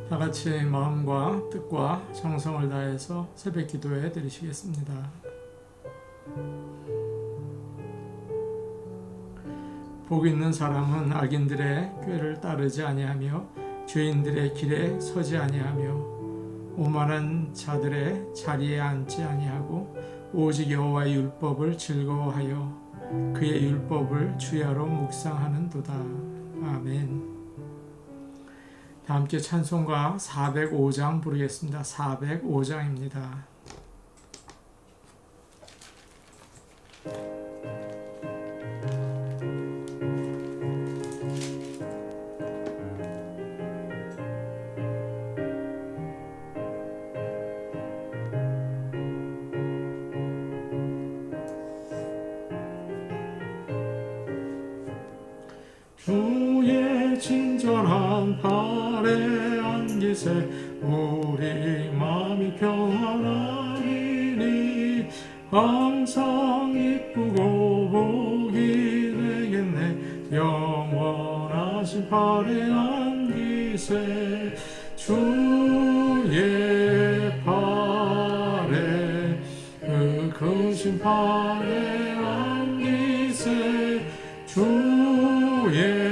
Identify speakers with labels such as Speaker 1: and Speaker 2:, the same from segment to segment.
Speaker 1: 다 같이 마음과 뜻과 정성을 다해서 새벽 기도해 드리시겠습니다. 복 있는 사람은 악인들의 꾀를 따르지 아니하며 죄인들의 길에 서지 아니하며 오만한 자들의 자리에 앉지 아니하고 오직 여호와의 율법을 즐거워하여 그의 율법을 주야로 묵상하는도다. 아멘. 다 함께 찬송가 405장 부르겠습니다. 405장입니다. 주의 친절한 발에 안기세 우리 마음이 평안하리니 항상 기쁘고 복이 되겠네. 영원하신 발에 안기세 주의 발에 그 크신 발에 안기세 주의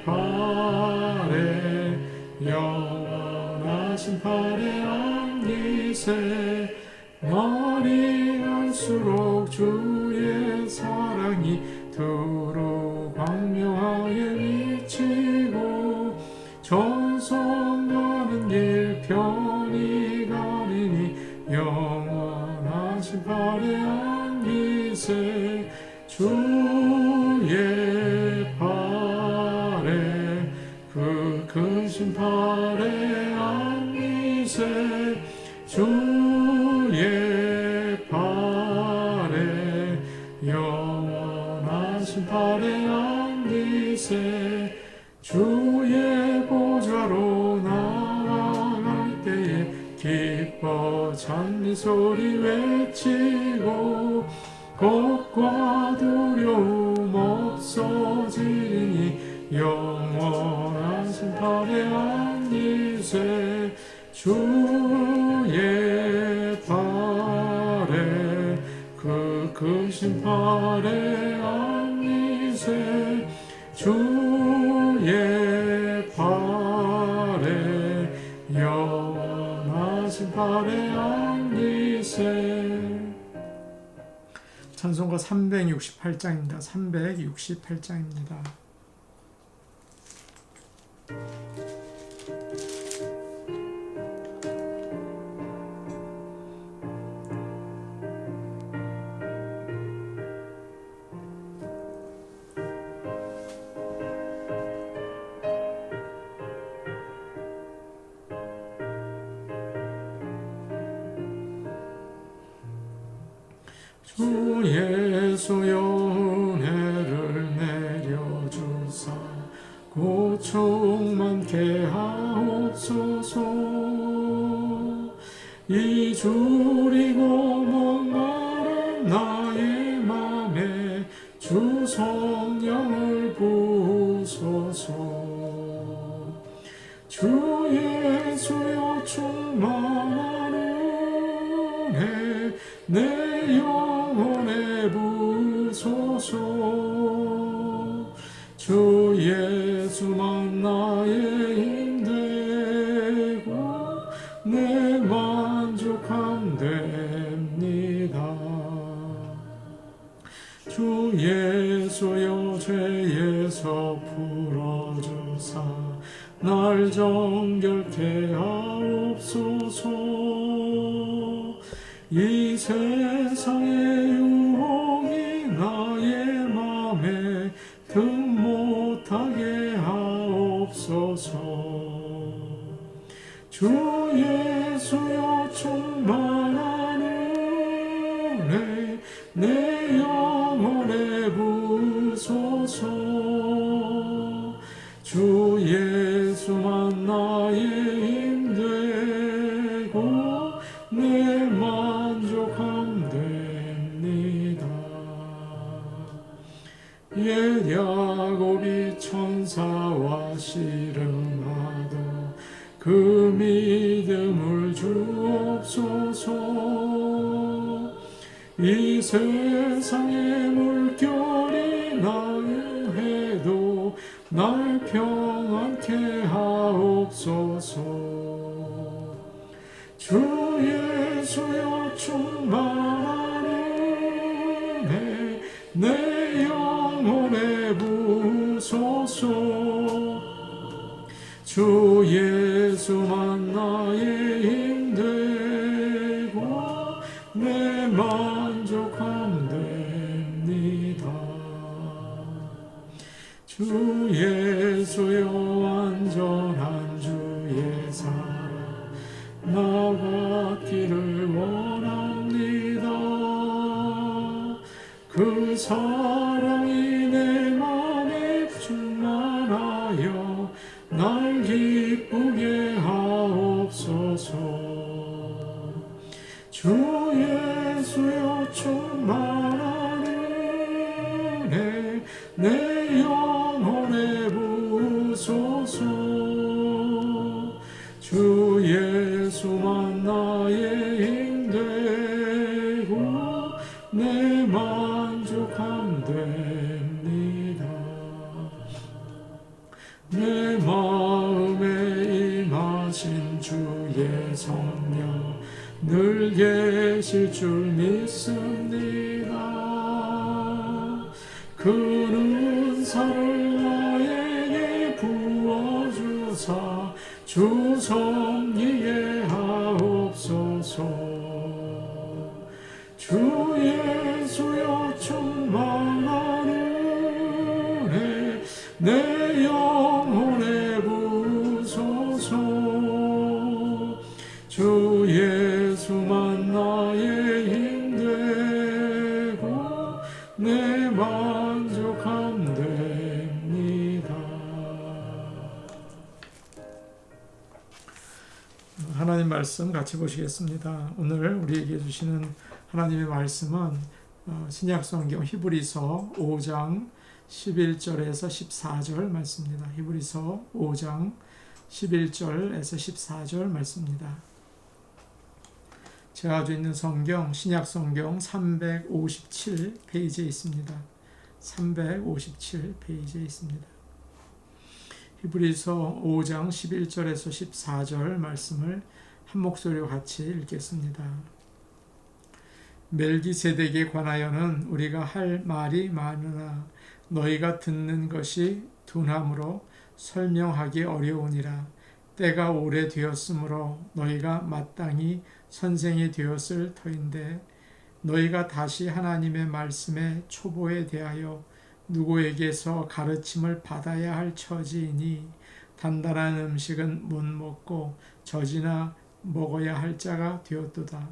Speaker 1: 발에 영원하신 발에 안기세. 날이 갈수록 주의 사랑이 두루 광명하게 비치고 전성 가는 길 편히 가리니 영원하신 발에 안기세 주의 발에 그 크신 발에 안기세 주의 발에 영원하신 발에 안기세. 주의 보좌로 나아갈 때에 기뻐 찬미소리 외치고 겁과 두려움 없어지니 영원하신 발에 안기세 주의 발에 그 크신 발에 안기세 주의 발에 영원하신 발에 안기세. 찬송가 368장입니다. 368장입니다. 주 예수여 은혜를 내려주사 고총 많게 하옵소서. 이 줄이고 목마른 나의 맘에 주 성령을 부으소서. 주 예수여 충만한 은혜 내 영혼에 부으소서. 주 예수만 나의 힘되고 내 만족함 됩니다. 주 예수여 죄에서 풀어주사 날 정결케 하옵소서. 이 세상의 유혹이 나의 맘에 등 못하게 하옵소서. 주 예수여 충만한 은혜 내 영혼에 부으소서. 주 예수만 나의 힘되고 내 만족함 됩니다. 옛 야곱이 천사와 씨름하도 그 믿음을 주옵소서. 이 세상의 물결이 나응해도 날 평안케 하옵소서. 주 예수여 충만한 은혜 내 영혼에 부으소서. 주 예수만 나의 힘 되고 내 만족함 됩니다. 주 예수여 완전한 주의 사랑 나 받기를 원합니다. 그 사랑이 내 맘에 충만하여 날 기쁘게 하옵소서. 주 예수여 충만한 은혜 내 영혼에 부으소서. 주 예수만 나의 힘 되고 내 만족함 됩니다. 내 마음에 임하신 주의 성령 늘 계실 줄 믿습니다. 그 은사를 나에게 부어주사 주 섭리에 하옵소서. 주 예수여 충만한 은혜 내 영혼에 부으소서. 주 예수만 나의 힘 되고 내 만족함 됩니다. 하나님 말씀 같이 보시겠습니다. 오늘 우리에게 주시는 하나님의 말씀은 신약성경 히브리서 5장 11절에서 14절 말씀입니다. 히브리서 5장 11절에서 14절 말씀입니다. 제가 가지고 있는 성경 신약성경 357페이지에 있습니다. 357페이지에 있습니다. 히브리서 5장 11절에서 14절 말씀을 한 목소리로 같이 읽겠습니다. 멜기세덱에 관하여는 우리가 할 말이 많으나 너희가 듣는 것이 둔함으로 설명하기 어려우니라. 때가 오래되었으므로 너희가 마땅히 선생이 되었을 터인데 너희가 다시 하나님의 말씀의 초보에 대하여 누구에게서 가르침을 받아야 할 처지이니 단단한 음식은 못 먹고 젖이나 먹어야 할 자가 되었도다.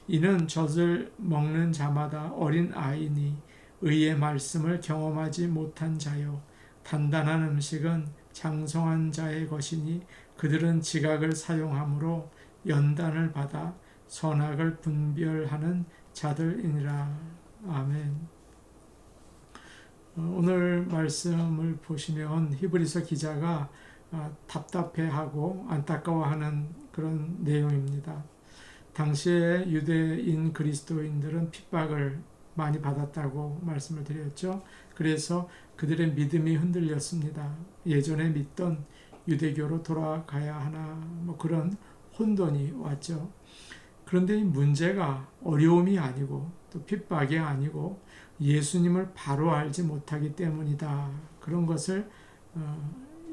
Speaker 1: 이는 젖을 먹는 자마다 어린 아이니 의의 말씀을 경험하지 못한 자요 단단한 음식은 장성한 자의 것이니 그들은 지각을 사용함으로 연단을 받아 선악을 분별하는 자들이니라. 아멘. 오늘 말씀을 보시면 히브리서 기자가 답답해하고 안타까워하는 그런 내용입니다. 당시에 유대인 그리스도인들은 핍박을 많이 받았다고 말씀을 드렸죠. 그래서 그들의 믿음이 흔들렸습니다. 예전에 믿던 유대교로 돌아가야 하나 그런 혼돈이 왔죠. 그런데 이 문제가 어려움이 아니고 또 핍박이 아니고 예수님을 바로 알지 못하기 때문이다. 그런 것을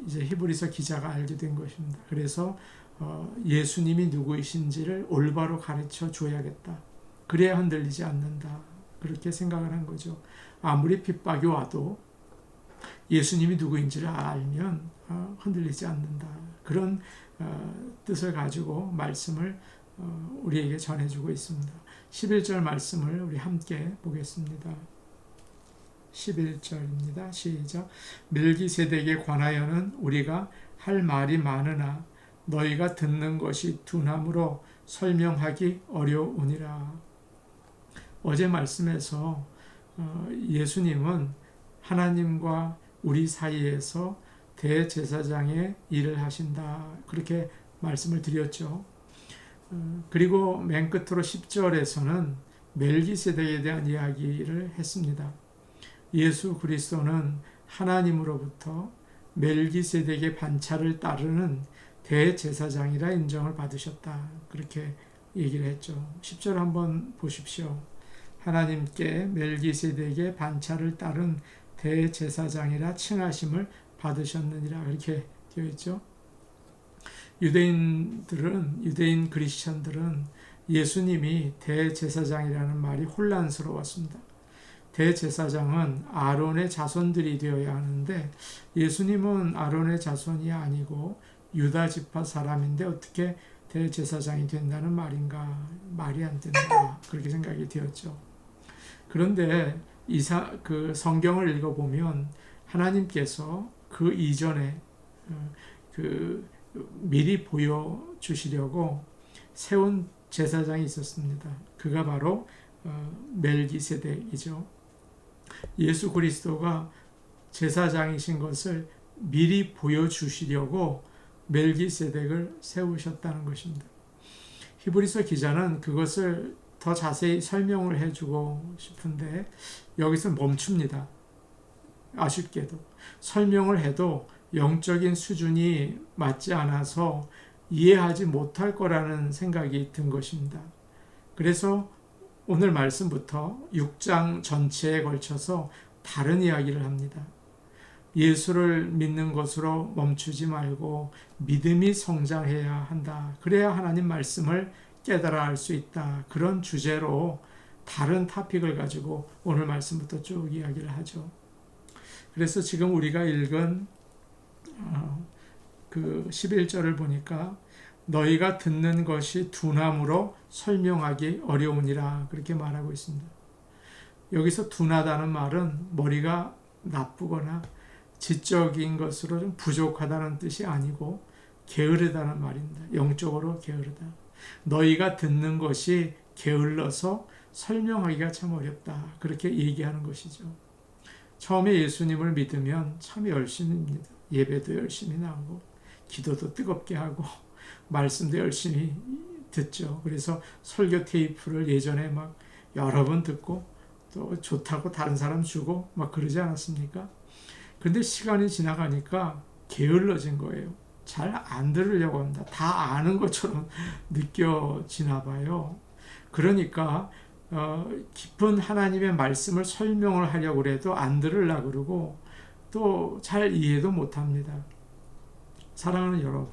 Speaker 1: 이제 히브리서 기자가 알게 된 것입니다. 그래서 예수님이 누구이신지를 올바로 가르쳐 줘야겠다. 그래야 흔들리지 않는다. 그렇게 생각을 한 거죠. 아무리 핍박이 와도 예수님이 누구인지를 알면 흔들리지 않는다. 그런 뜻을 가지고 말씀을 우리에게 전해주고 있습니다. 11절 말씀을 우리 함께 보겠습니다. 11절입니다. 시작. 멜기세덱에 관하여는 우리가 할 말이 많으나 너희가 듣는 것이 둔함으로 설명하기 어려우니라. 어제 말씀에서 예수님은 하나님과 우리 사이에서 대제사장의 일을 하신다. 그렇게 말씀을 드렸죠. 그리고 맨 끝으로 10절에서는 멜기세덱에 대한 이야기를 했습니다. 예수 그리스도는 하나님으로부터 멜기세덱의 반차를 따르는 대제사장이라 인정을 받으셨다. 그렇게 얘기를 했죠. 10절 한번 보십시오. 하나님께 멜기세덱의 반차를 따른 대제사장이라 칭하심을 받으셨느니라. 그렇게 되어 있죠. 유대인 크리스천들은 예수님이 대제사장이라는 말이 혼란스러웠습니다. 대제사장은 아론의 자손들이 되어야 하는데 예수님은 아론의 자손이 아니고 유다 지파 사람인데 어떻게 대제사장이 된다는 말인가? 말이 안 된다. 그렇게 생각이 되었죠. 그런데 그 성경을 읽어보면 하나님께서 그 이전에 미리 보여주시려고 세운 제사장이 있었습니다. 그가 바로 멜기세덱이죠. 예수 그리스도가 제사장이신 것을 미리 보여주시려고 멜기세덱을 세우셨다는 것입니다. 히브리서 기자는 그것을 더 자세히 설명을 해주고 싶은데 여기서 멈춥니다. 아쉽게도 설명을 해도 영적인 수준이 맞지 않아서 이해하지 못할 거라는 생각이 든 것입니다. 그래서 오늘 말씀부터 6장 전체에 걸쳐서 다른 이야기를 합니다. 예수를 믿는 것으로 멈추지 말고 믿음이 성장해야 한다. 그래야 하나님 말씀을 깨달아 알 수 있다. 그런 주제로 다른 토픽을 가지고 오늘 말씀부터 쭉 이야기를 하죠. 그래서 지금 우리가 읽은 그 11절을 보니까 너희가 듣는 것이 둔함으로 설명하기 어려우니라 그렇게 말하고 있습니다. 여기서 둔하다는 말은 머리가 나쁘거나 지적인 것으로 좀 부족하다는 뜻이 아니고 게으르다는 말입니다. 영적으로 게으르다. 너희가 듣는 것이 게을러서 설명하기가 참 어렵다. 그렇게 얘기하는 것이죠. 처음에 예수님을 믿으면 참 열심입니다. 예배도 열심히 나오고 기도도 뜨겁게 하고 말씀도 열심히 듣죠. 그래서 설교 테이프를 예전에 막 여러 번 듣고 또 좋다고 다른 사람 주고 막 그러지 않았습니까? 그런데 시간이 지나가니까 게을러진 거예요. 잘 안 들으려고 합니다. 다 아는 것처럼 느껴지나 봐요. 그러니까 깊은 하나님의 말씀을 설명을 하려고 해도 안 들으려고 그러고 또 잘 이해도 못합니다. 사랑하는 여러분,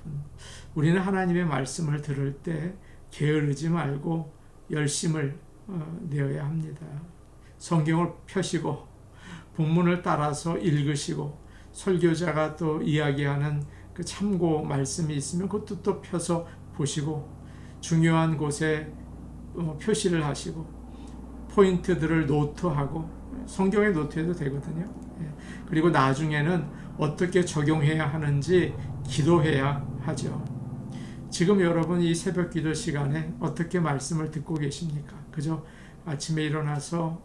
Speaker 1: 우리는 하나님의 말씀을 들을 때 게으르지 말고 열심을 내어야 합니다. 성경을 펴시고 본문을 따라서 읽으시고 설교자가 또 이야기하는 그 참고 말씀이 있으면 그것도 또 펴서 보시고 중요한 곳에 표시를 하시고 포인트들을 노트하고 성경에 노트해도 되거든요. 그리고 나중에는 어떻게 적용해야 하는지 기도해야 하죠. 지금 여러분 이 새벽 기도 시간에 어떻게 말씀을 듣고 계십니까? 그저 아침에 일어나서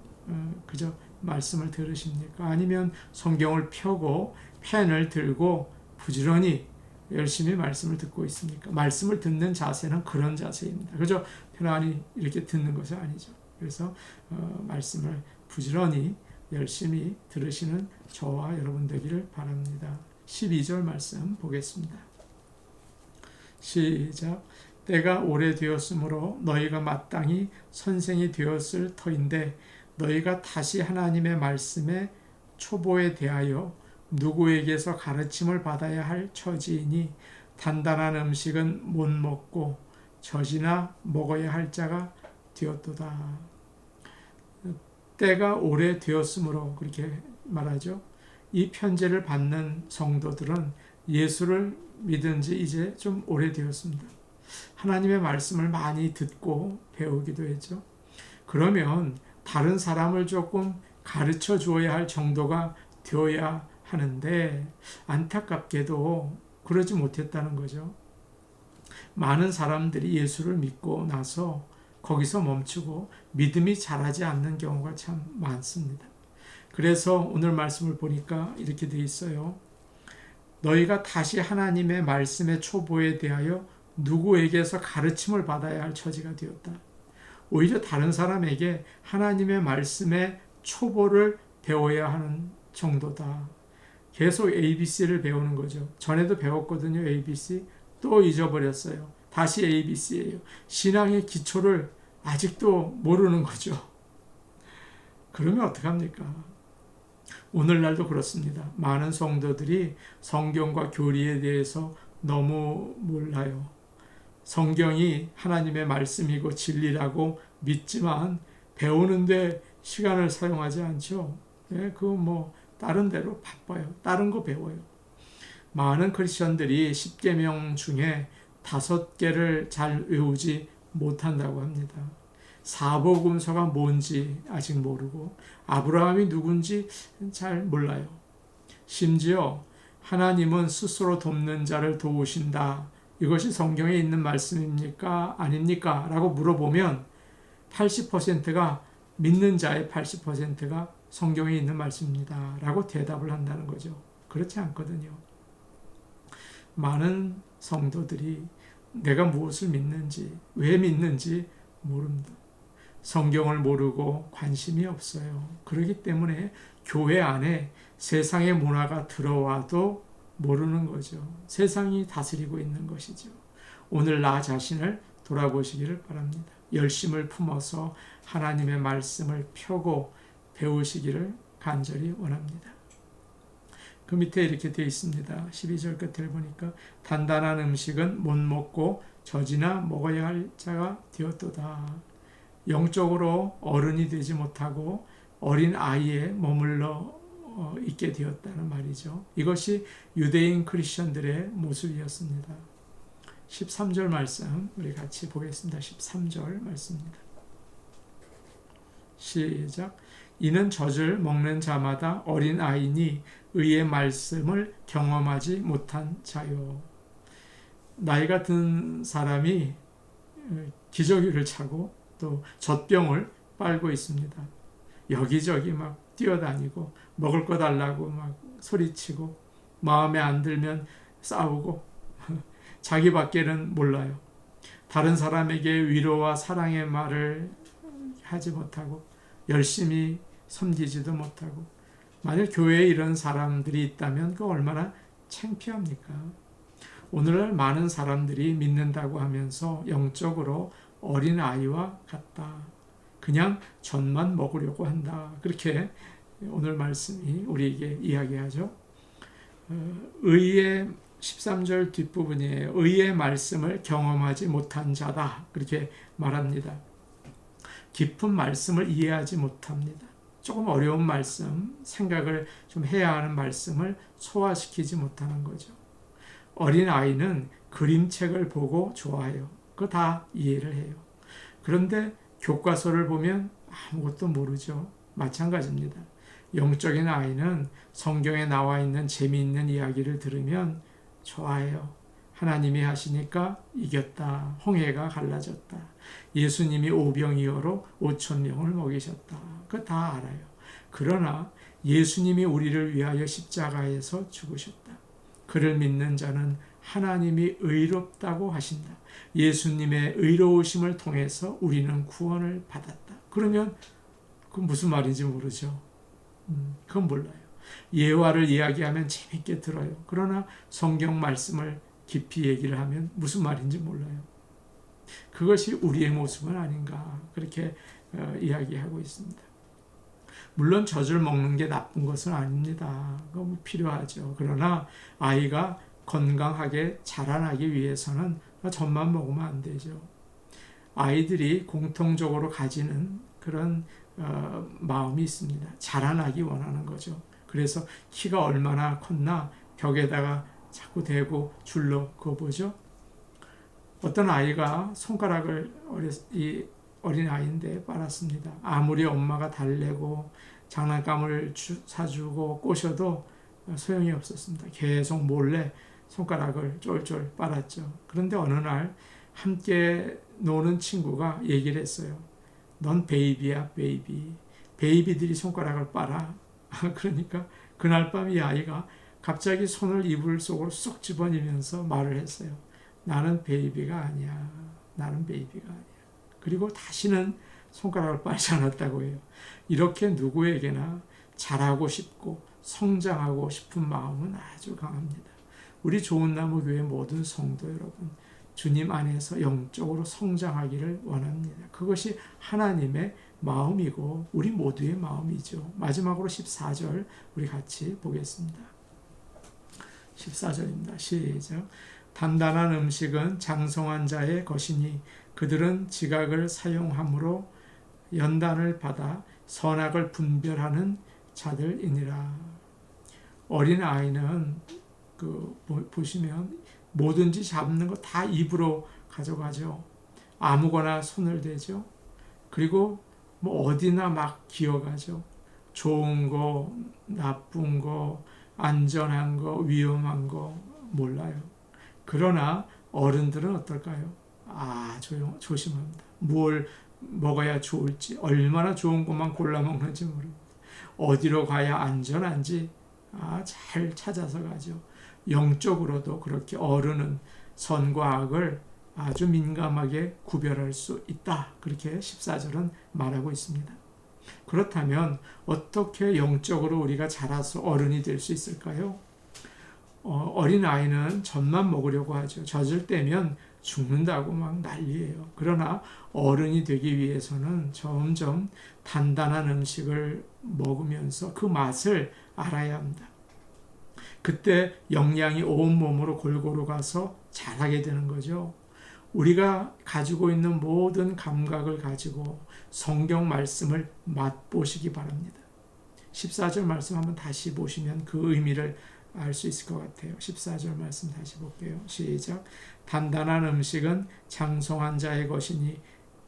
Speaker 1: 그저 말씀을 들으십니까? 아니면 성경을 펴고 펜을 들고 부지런히 열심히 말씀을 듣고 있습니까? 말씀을 듣는 자세는 그런 자세입니다. 그저 편안히 이렇게 듣는 것이 아니죠. 그래서 말씀을 부지런히 열심히 들으시는 저와 여러분 되기를 바랍니다. 12절 말씀 보겠습니다. 시작. 때가 오래되었으므로 너희가 마땅히 선생이 되었을 터인데 너희가 다시 하나님의 말씀의 초보에 대하여 누구에게서 가르침을 받아야 할 처지이니 단단한 음식은 못 먹고 젖이나 먹어야 할 자가 되었도다. 때가 오래되었으므로 그렇게 말하죠. 이 편지를 받는 성도들은 예수를 믿은 지 이제 좀 오래되었습니다. 하나님의 말씀을 많이 듣고 배우기도 했죠. 그러면 다른 사람을 조금 가르쳐 주어야 할 정도가 되어야 하는데 안타깝게도 그러지 못했다는 거죠. 많은 사람들이 예수를 믿고 나서 거기서 멈추고 믿음이 자라지 않는 경우가 참 많습니다. 그래서 오늘 말씀을 보니까 이렇게 돼 있어요. 너희가 다시 하나님의 말씀의 초보에 대하여 누구에게서 가르침을 받아야 할 처지가 되었다. 오히려 다른 사람에게 하나님의 말씀의 초보를 배워야 하는 정도다. 계속 ABC를 배우는 거죠. 전에도 배웠거든요. ABC. 또 잊어버렸어요. 다시 ABC예요. 신앙의 기초를 아직도 모르는 거죠. 그러면 어떡합니까? 오늘날도 그렇습니다. 많은 성도들이 성경과 교리에 대해서 너무 몰라요. 성경이 하나님의 말씀이고 진리라고 믿지만 배우는데 시간을 사용하지 않죠. 다른 데로 바빠요. 다른 거 배워요. 많은 크리스천들이 10계명 중에 5개를 잘 외우지 못한다고 합니다. 사복음서가 뭔지 아직 모르고 아브라함이 누군지 잘 몰라요. 심지어 하나님은 스스로 돕는 자를 도우신다. 이것이 성경에 있는 말씀입니까? 아닙니까? 라고 물어보면 80%가 믿는 자의 80%가 성경에 있는 말씀입니다. 라고 대답을 한다는 거죠. 그렇지 않거든요. 많은 성도들이 내가 무엇을 믿는지, 왜 믿는지 모릅니다. 성경을 모르고 관심이 없어요. 그렇기 때문에 교회 안에 세상의 문화가 들어와도 모르는 거죠. 세상이 다스리고 있는 것이죠. 오늘 나 자신을 돌아보시기를 바랍니다. 열심을 품어서 하나님의 말씀을 펴고 배우시기를 간절히 원합니다. 그 밑에 이렇게 되어 있습니다. 12절 끝을 보니까 단단한 음식은 못 먹고 젖이나 먹어야 할 자가 되었도다. 영적으로 어른이 되지 못하고 어린 아이에 머물러 있게 되었다는 말이죠. 이것이 유대인 크리스천들의 모습이었습니다. 13절 말씀 우리 같이 보겠습니다. 13절 말씀입니다. 시작. 이는 젖을 먹는 자마다 어린 아이니 의의 말씀을 경험하지 못한 자요. 나이가 든 사람이 기저귀를 차고 또 젖병을 빨고 있습니다. 여기저기 막 뛰어다니고 먹을 거 달라고 막 소리치고 마음에 안 들면 싸우고 자기밖에는 몰라요. 다른 사람에게 위로와 사랑의 말을 하지 못하고 열심히 섬기지도 못하고 만약 교회에 이런 사람들이 있다면 그 얼마나 창피합니까? 오늘날 많은 사람들이 믿는다고 하면서 영적으로 어린 아이와 같다. 그냥 젖만 먹으려고 한다. 그렇게 오늘 말씀이 우리에게 이야기하죠. 의의 13절 뒷부분이에요. 의의 말씀을 경험하지 못한 자다. 그렇게 말합니다. 깊은 말씀을 이해하지 못합니다. 조금 어려운 말씀, 생각을 좀 해야 하는 말씀을 소화시키지 못하는 거죠. 어린 아이는 그림책을 보고 좋아해요. 그거 다 이해를 해요. 그런데 교과서를 보면 아무것도 모르죠. 마찬가지입니다. 영적인 아이는 성경에 나와 있는 재미있는 이야기를 들으면 좋아해요. 하나님이 하시니까 이겼다. 홍해가 갈라졌다. 예수님이 오병이어로 5,000명을 먹이셨다. 그거 다 알아요. 그러나 예수님이 우리를 위하여 십자가에서 죽으셨다. 그를 믿는 자는 하나님이 의롭다고 하신다. 예수님의 의로우심을 통해서 우리는 구원을 받았다. 그러면 그건 무슨 말인지 모르죠. 그건 몰라요. 예화를 이야기하면 재밌게 들어요. 그러나 성경 말씀을 깊이 얘기를 하면 무슨 말인지 몰라요. 그것이 우리의 모습은 아닌가 그렇게 이야기하고 있습니다. 물론 젖을 먹는 게 나쁜 것은 아닙니다. 그거 필요하죠. 그러나 아이가 건강하게 자라나기 위해서는 젖만 먹으면 안 되죠. 아이들이 공통적으로 가지는 그런 마음이 있습니다. 자라나기 원하는 거죠. 그래서 키가 얼마나 컸나 벽에다가 자꾸 대고 줄로 그어보죠. 어떤 아이가 손가락을 이 어린 아이인데 빨았습니다. 아무리 엄마가 달래고 장난감을 사주고 꼬셔도 소용이 없었습니다. 계속 몰래 손가락을 쫄쫄 빨았죠. 그런데 어느 날 함께 노는 친구가 얘기를 했어요. 넌 베이비야, 베이비. 베이비들이 손가락을 빨아. 그러니까 그날 밤 이 아이가 갑자기 손을 이불 속으로 쏙 집어넣으면서 말을 했어요. 나는 베이비가 아니야. 나는 베이비가 아니야. 그리고 다시는 손가락을 빨지 않았다고 해요. 이렇게 누구에게나 자라고 싶고 성장하고 싶은 마음은 아주 강합니다. 우리 좋은나무 교회 모든 성도 여러분, 주님 안에서 영적으로 성장하기를 원합니다. 그것이 하나님의 마음이고 우리 모두의 마음이죠. 마지막으로 14절 우리 같이 보겠습니다. 14절입니다. 시작. 단단한 음식은 장성한 자의 것이니 그들은 지각을 사용함으로 연단을 받아 선악을 분별하는 자들이니라. 어린 아이는 보시면 뭐든지 잡는 거 다 입으로 가져가죠. 아무거나 손을 대죠. 그리고 뭐 어디나 막 기어가죠. 좋은 거, 나쁜 거, 안전한 거, 위험한 거 몰라요. 그러나 어른들은 어떨까요? 조심합니다. 뭘 먹어야 좋을지, 얼마나 좋은 것만 골라 먹는지 모릅니다. 어디로 가야 안전한지 잘 찾아서 가죠. 영적으로도 그렇게 어른은 선과 악을 아주 민감하게 구별할 수 있다. 그렇게 14절은 말하고 있습니다. 그렇다면 어떻게 영적으로 우리가 자라서 어른이 될 수 있을까요? 어린 아이는 젖만 먹으려고 하죠. 젖을 떼면 죽는다고 막 난리예요. 그러나 어른이 되기 위해서는 점점 단단한 음식을 먹으면서 그 맛을 알아야 합니다. 그때 영양이 온몸으로 골고루 가서 자라게 되는 거죠. 우리가 가지고 있는 모든 감각을 가지고 성경 말씀을 맛보시기 바랍니다. 14절 말씀 한번 다시 보시면 그 의미를 알 수 있을 것 같아요. 14절 말씀 다시 볼게요. 시작. 단단한 음식은 장성한 자의 것이니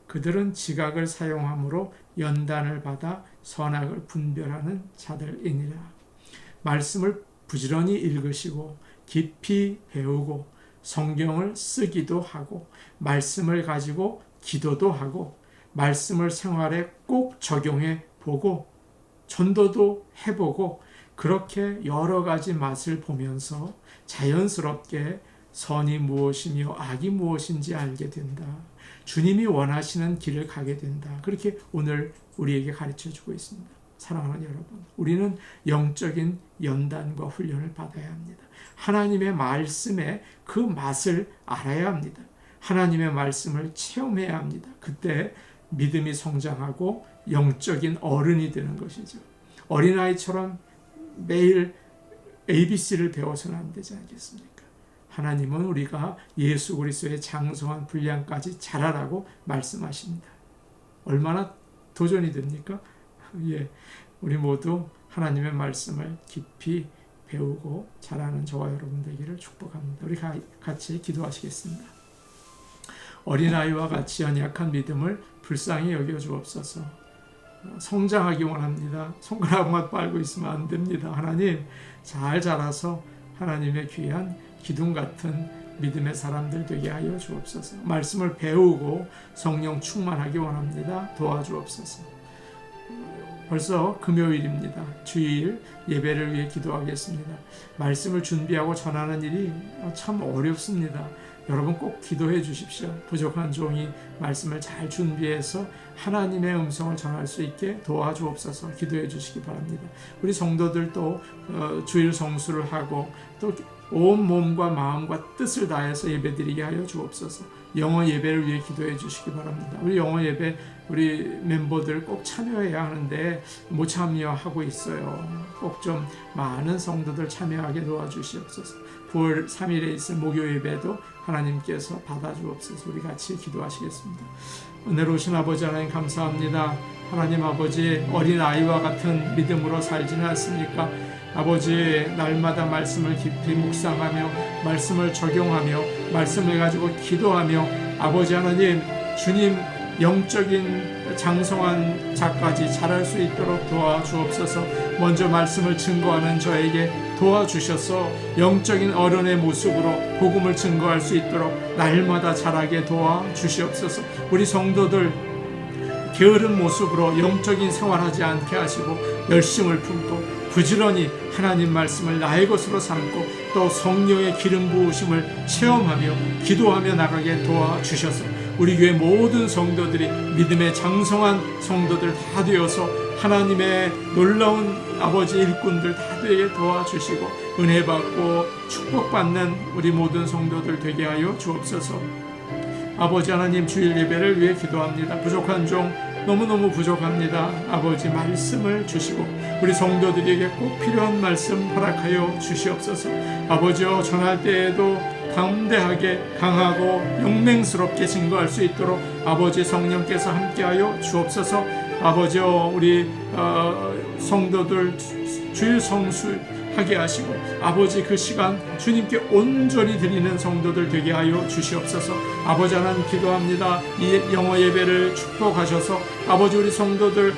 Speaker 1: 그들은 지각을 사용함으로 연단을 받아 선악을 분별하는 자들이니라. 말씀을 부지런히 읽으시고 깊이 배우고 성경을 쓰기도 하고 말씀을 가지고 기도도 하고 말씀을 생활에 꼭 적용해 보고 전도도 해보고 그렇게 여러 가지 맛을 보면서 자연스럽게 선이 무엇이며 악이 무엇인지 알게 된다. 주님이 원하시는 길을 가게 된다. 그렇게 오늘 우리에게 가르쳐주고 있습니다. 사랑하는 여러분, 우리는 영적인 연단과 훈련을 받아야 합니다. 하나님의 말씀의 그 맛을 알아야 합니다. 하나님의 말씀을 체험해야 합니다. 그때 믿음이 성장하고 영적인 어른이 되는 것이죠. 어린아이처럼 매일 ABC를 배워서는 안 되지 않겠습니까? 하나님은 우리가 예수 그리스도의 장성한 분량까지 자라라고 말씀하십니다. 얼마나 도전이 됩니까? 우리 모두 하나님의 말씀을 깊이 배우고 자라는 저와 여러분 되기를 축복합니다. 우리 같이 기도하시겠습니다. 어린아이와 같이 연약한 믿음을 불쌍히 여겨주옵소서. 성장하기 원합니다. 손가락만 빨고 있으면 안 됩니다. 하나님, 잘 자라서 하나님의 귀한 기둥 같은 믿음의 사람들 되게 하여 주옵소서. 말씀을 배우고 성령 충만하기 원합니다. 도와주옵소서. 벌써 금요일입니다. 주일 예배를 위해 기도하겠습니다. 말씀을 준비하고 전하는 일이 참 어렵습니다. 여러분 꼭 기도해 주십시오. 부족한 종이 말씀을 잘 준비해서 하나님의 음성을 전할 수 있게 도와주옵소서. 기도해 주시기 바랍니다. 우리 성도들도 주일 성수를 하고 또 온 몸과 마음과 뜻을 다해서 예배드리게 하여 주옵소서. 영어 예배를 위해 기도해 주시기 바랍니다. 우리 영어 예배 우리 멤버들 꼭 참여해야 하는데 못 참여하고 있어요. 꼭 좀 많은 성도들 참여하게 도와주시옵소서. 9월 3일에 있을 목요 예배도 하나님께서 받아주옵소서. 우리 같이 기도하시겠습니다. 은혜로우신 아버지 하나님 감사합니다. 하나님 아버지, 어린아이와 같은 믿음으로 살지는 않습니까? 아버지, 날마다 말씀을 깊이 묵상하며 말씀을 적용하며 말씀을 가지고 기도하며 아버지 하나님, 주님 영적인 장성한 자까지 자랄 수 있도록 도와주옵소서. 먼저 말씀을 증거하는 저에게 도와주셔서 영적인 어른의 모습으로 복음을 증거할 수 있도록 날마다 자라게 도와주시옵소서. 우리 성도들 게으른 모습으로 영적인 생활하지 않게 하시고 열심을 품고 부지런히 하나님 말씀을 나의 것으로 삼고 또 성령의 기름 부으심을 체험하며 기도하며 나가게 도와주셔서 우리 교회 모든 성도들이 믿음의 장성한 성도들 다 되어서 하나님의 놀라운 아버지 일꾼들 다 되게 도와주시고 은혜 받고 축복받는 우리 모든 성도들 되게 하여 주옵소서. 아버지 하나님, 주일 예배를 위해 기도합니다. 부족한 종 너무너무 부족합니다. 아버지 말씀을 주시고 우리 성도들에게 꼭 필요한 말씀 허락하여 주시옵소서. 아버지여, 전할 때에도 담대하게 강하고 용맹스럽게 증거할 수 있도록 아버지 성령께서 함께하여 주옵소서. 아버지여, 우리 성도들 주일 성수하게 하시고 아버지 그 시간 주님께 온전히 드리는 성도들 되게 하여 주시옵소서. 아버지 하나님 기도합니다. 이 영어 예배를 축복하셔서 아버지 우리 성도들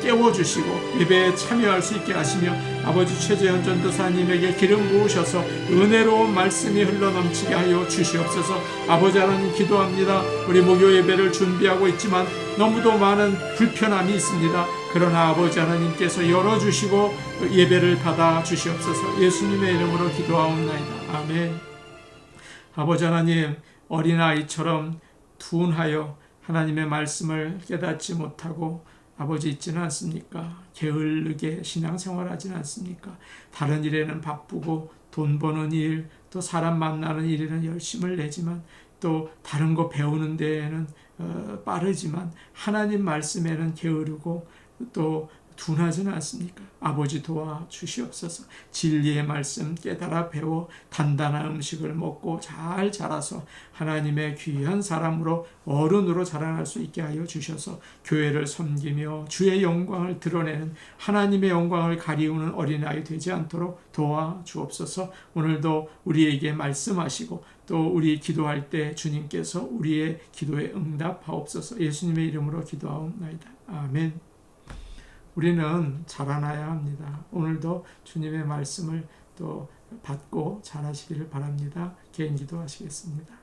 Speaker 1: 깨워주시고 예배에 참여할 수 있게 하시며 아버지 최재현 전도사님에게 기름 부으셔서 은혜로운 말씀이 흘러넘치게 하여 주시옵소서. 아버지 하나님 기도합니다. 우리 목요 예배를 준비하고 있지만 너무도 많은 불편함이 있습니다. 그러나 아버지 하나님께서 열어주시고 예배를 받아 주시옵소서. 예수님의 이름으로 기도하옵나이다. 아멘. 아버지 하나님, 어린아이처럼 둔하여 하나님의 말씀을 깨닫지 못하고 아버지 있지는 않습니까? 게을르게 신앙생활하지는 않습니까? 다른 일에는 바쁘고 돈 버는 일, 또 사람 만나는 일에는 열심을 내지만 또 다른 거 배우는 데에는 빠르지만 하나님 말씀에는 게으르고 또 둔하지는 않습니까? 아버지 도와주시옵소서. 진리의 말씀 깨달아 배워 단단한 음식을 먹고 잘 자라서 하나님의 귀한 사람으로 어른으로 자라날 수 있게 하여 주셔서 교회를 섬기며 주의 영광을 드러내는 하나님의 영광을 가리우는 어린아이 되지 않도록 도와주옵소서. 오늘도 우리에게 말씀하시고 또 우리 기도할 때 주님께서 우리의 기도에 응답하옵소서. 예수님의 이름으로 기도하옵나이다. 아멘. 우리는 자라나야 합니다. 오늘도 주님의 말씀을 또 받고 자라시기를 바랍니다. 개인 기도하시겠습니다.